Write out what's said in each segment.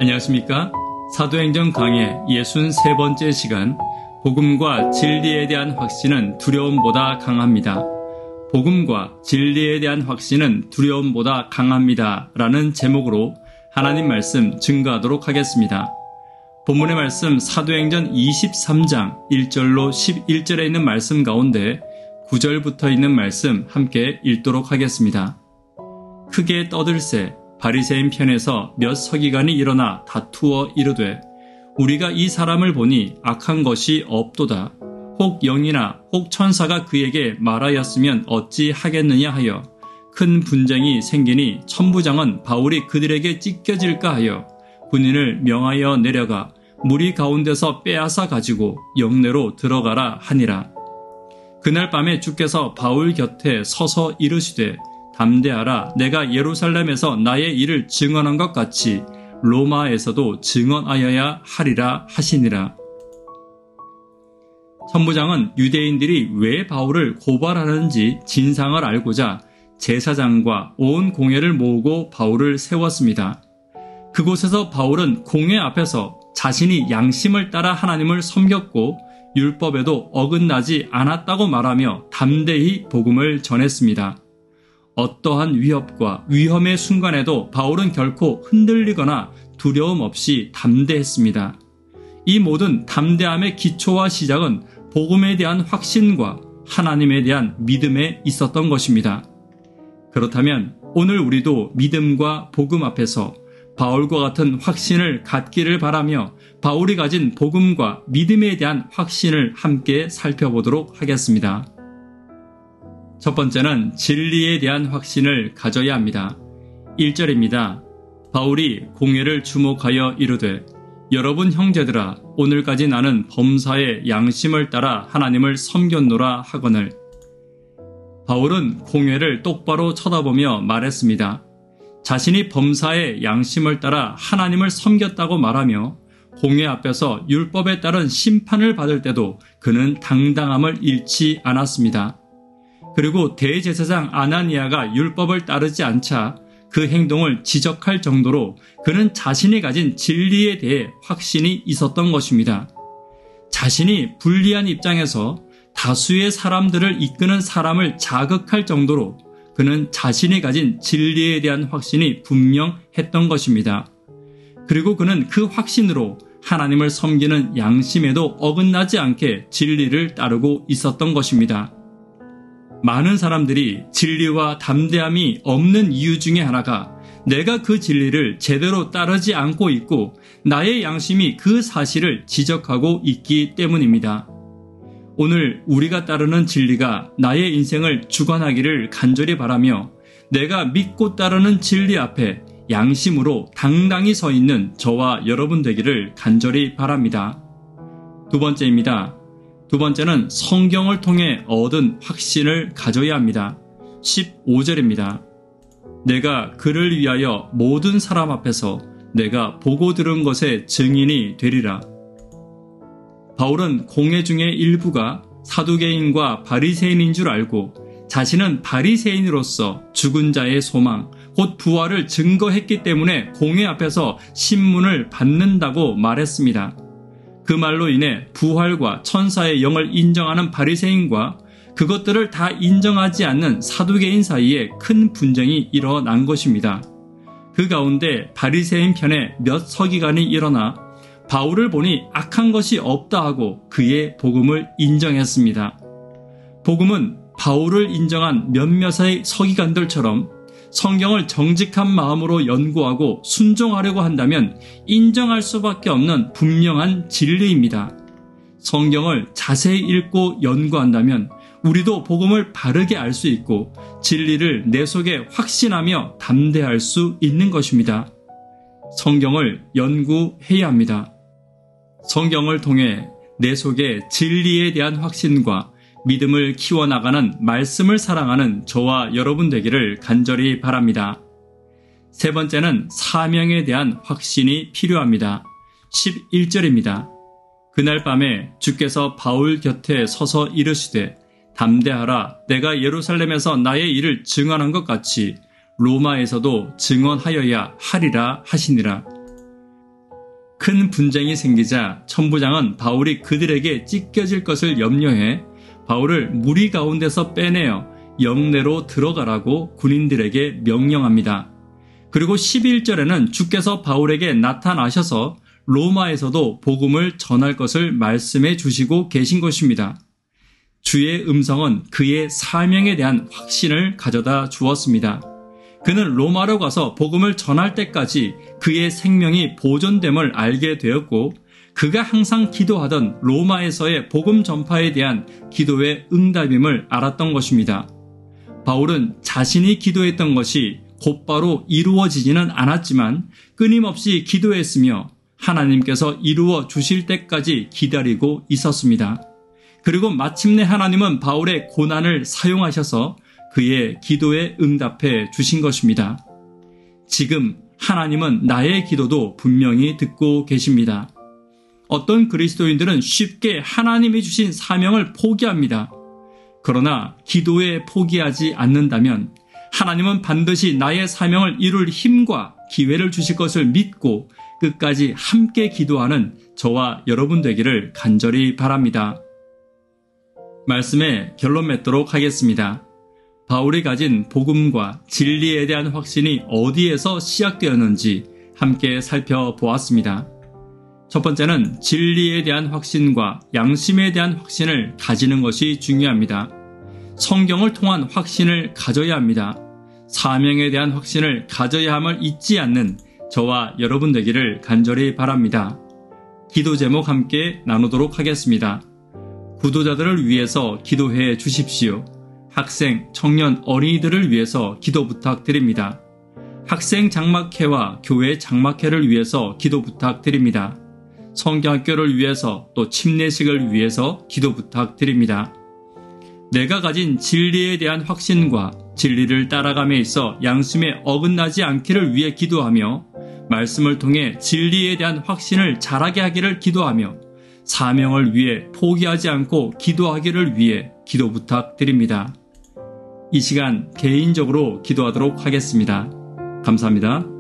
안녕하십니까? 사도행전 강의 63번째 시간, 복음과 진리에 대한 확신은 두려움보다 강합니다. 복음과 진리에 대한 확신은 두려움보다 강합니다. 라는 제목으로 하나님 말씀 증거하도록 하겠습니다. 본문의 말씀 사도행전 23장 1절로 11절에 있는 말씀 가운데 9절부터 있는 말씀 함께 읽도록 하겠습니다. 크게 떠들새 바리새인 편에서 몇 서기관이 일어나 다투어 이르되 우리가 이 사람을 보니 악한 것이 없도다. 혹 영이나 혹 천사가 그에게 말하였으면 어찌 하겠느냐 하여 큰 분쟁이 생기니 천부장은 바울이 그들에게 찢겨질까 하여 군인을 명하여 내려가 무리 가운데서 빼앗아 가지고 영내로 들어가라 하니라. 그날 밤에 주께서 바울 곁에 서서 이르시되 담대하라. 내가 예루살렘에서 나의 일을 증언한 것 같이 로마에서도 증언하여야 하리라 하시니라. 천부장은 유대인들이 왜 바울을 고발하는지 진상을 알고자 제사장과 온 공회를 모으고 바울을 세웠습니다. 그곳에서 바울은 공회 앞에서 자신이 양심을 따라 하나님을 섬겼고 율법에도 어긋나지 않았다고 말하며 담대히 복음을 전했습니다. 어떠한 위협과 위험의 순간에도 바울은 결코 흔들리거나 두려움 없이 담대했습니다. 이 모든 담대함의 기초와 시작은 복음에 대한 확신과 하나님에 대한 믿음에 있었던 것입니다. 그렇다면 오늘 우리도 믿음과 복음 앞에서 바울과 같은 확신을 갖기를 바라며 바울이 가진 복음과 믿음에 대한 확신을 함께 살펴보도록 하겠습니다. 첫 번째는 진리에 대한 확신을 가져야 합니다. 1절입니다. 바울이 공회를 주목하여 이르되 여러분 형제들아 오늘까지 나는 범사의 양심을 따라 하나님을 섬겼노라 하거늘. 바울은 공회를 똑바로 쳐다보며 말했습니다. 자신이 범사의 양심을 따라 하나님을 섬겼다고 말하며 공회 앞에서 율법에 따른 심판을 받을 때도 그는 당당함을 잃지 않았습니다. 그리고 대제사장 아나니아가 율법을 따르지 않자 그 행동을 지적할 정도로 그는 자신이 가진 진리에 대해 확신이 있었던 것입니다. 자신이 불리한 입장에서 다수의 사람들을 이끄는 사람을 자극할 정도로 그는 자신이 가진 진리에 대한 확신이 분명했던 것입니다. 그리고 그는 그 확신으로 하나님을 섬기는 양심에도 어긋나지 않게 진리를 따르고 있었던 것입니다. 많은 사람들이 진리와 담대함이 없는 이유 중에 하나가 내가 그 진리를 제대로 따르지 않고 있고 나의 양심이 그 사실을 지적하고 있기 때문입니다. 오늘 우리가 따르는 진리가 나의 인생을 주관하기를 간절히 바라며 내가 믿고 따르는 진리 앞에 양심으로 당당히 서 있는 저와 여러분 되기를 간절히 바랍니다. 두 번째입니다. 두 번째는 성경을 통해 얻은 확신을 가져야 합니다. 15절입니다. 내가 그를 위하여 모든 사람 앞에서 내가 보고 들은 것의 증인이 되리라. 바울은 공회 중의 일부가 사두개인과 바리새인인 줄 알고 자신은 바리새인으로서 죽은 자의 소망, 곧 부활을 증거했기 때문에 공회 앞에서 신문을 받는다고 말했습니다. 그 말로 인해 부활과 천사의 영을 인정하는 바리새인과 그것들을 다 인정하지 않는 사두개인 사이에 큰 분쟁이 일어난 것입니다. 그 가운데 바리새인 편에 몇 서기관이 일어나 바울을 보니 악한 것이 없다 하고 그의 복음을 인정했습니다. 복음은 바울을 인정한 몇몇의 서기관들처럼 성경을 정직한 마음으로 연구하고 순종하려고 한다면 인정할 수밖에 없는 분명한 진리입니다. 성경을 자세히 읽고 연구한다면 우리도 복음을 바르게 알 수 있고 진리를 내 속에 확신하며 담대할 수 있는 것입니다. 성경을 연구해야 합니다. 성경을 통해 내 속에 진리에 대한 확신과 믿음을 키워나가는 말씀을 사랑하는 저와 여러분 되기를 간절히 바랍니다. 세 번째는 사명에 대한 확신이 필요합니다. 11절입니다. 그날 밤에 주께서 바울 곁에 서서 이르시되 담대하라. 내가 예루살렘에서 나의 일을 증언한 것 같이 로마에서도 증언하여야 하리라 하시니라. 큰 분쟁이 생기자 천부장은 바울이 그들에게 찢겨질 것을 염려해 바울을 무리 가운데서 빼내어 영내로 들어가라고 군인들에게 명령합니다. 그리고 11절에는 주께서 바울에게 나타나셔서 로마에서도 복음을 전할 것을 말씀해 주시고 계신 것입니다. 주의 음성은 그의 사명에 대한 확신을 가져다 주었습니다. 그는 로마로 가서 복음을 전할 때까지 그의 생명이 보존됨을 알게 되었고 그가 항상 기도하던 로마에서의 복음 전파에 대한 기도의 응답임을 알았던 것입니다. 바울은 자신이 기도했던 것이 곧바로 이루어지지는 않았지만 끊임없이 기도했으며 하나님께서 이루어 주실 때까지 기다리고 있었습니다. 그리고 마침내 하나님은 바울의 고난을 사용하셔서 그의 기도에 응답해 주신 것입니다. 지금 하나님은 나의 기도도 분명히 듣고 계십니다. 어떤 그리스도인들은 쉽게 하나님이 주신 사명을 포기합니다. 그러나 기도에 포기하지 않는다면 하나님은 반드시 나의 사명을 이룰 힘과 기회를 주실 것을 믿고 끝까지 함께 기도하는 저와 여러분 되기를 간절히 바랍니다. 말씀에 결론 맺도록 하겠습니다. 바울이 가진 복음과 진리에 대한 확신이 어디에서 시작되었는지 함께 살펴보았습니다. 첫 번째는 진리에 대한 확신과 양심에 대한 확신을 가지는 것이 중요합니다. 성경을 통한 확신을 가져야 합니다. 사명에 대한 확신을 가져야 함을 잊지 않는 저와 여러분 되기를 간절히 바랍니다. 기도 제목 함께 나누도록 하겠습니다. 구도자들을 위해서 기도해 주십시오. 학생, 청년, 어린이들을 위해서 기도 부탁드립니다. 학생 장막회와 교회 장막회를 위해서 기도 부탁드립니다. 성경학교를 위해서 또 침례식을 위해서 기도 부탁드립니다. 내가 가진 진리에 대한 확신과 진리를 따라감에 있어 양심에 어긋나지 않기를 위해 기도하며 말씀을 통해 진리에 대한 확신을 자라게 하기를 기도하며 사명을 위해 포기하지 않고 기도하기를 위해 기도 부탁드립니다. 이 시간 개인적으로 기도하도록 하겠습니다. 감사합니다.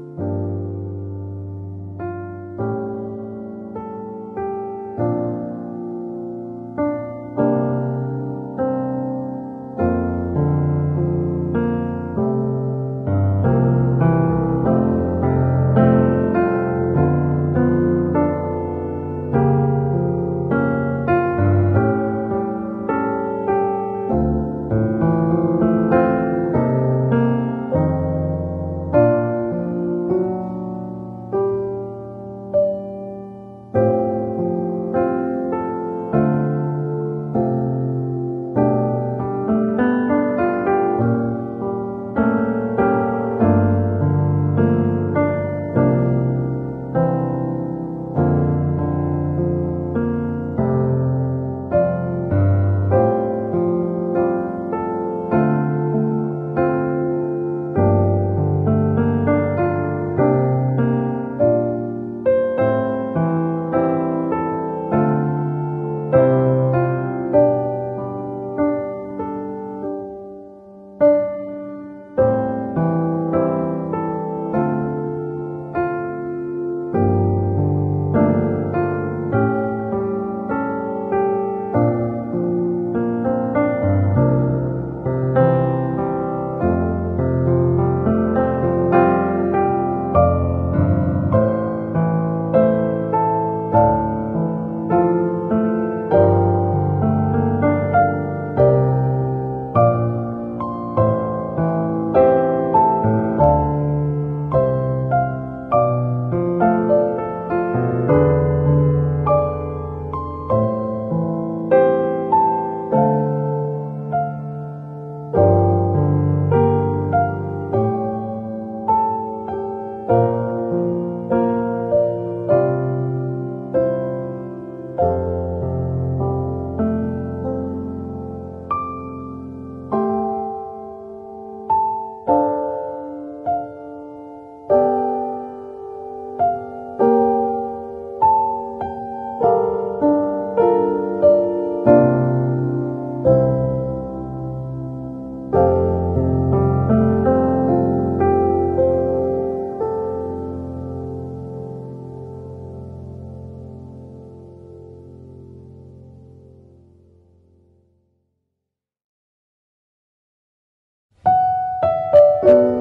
있습니다.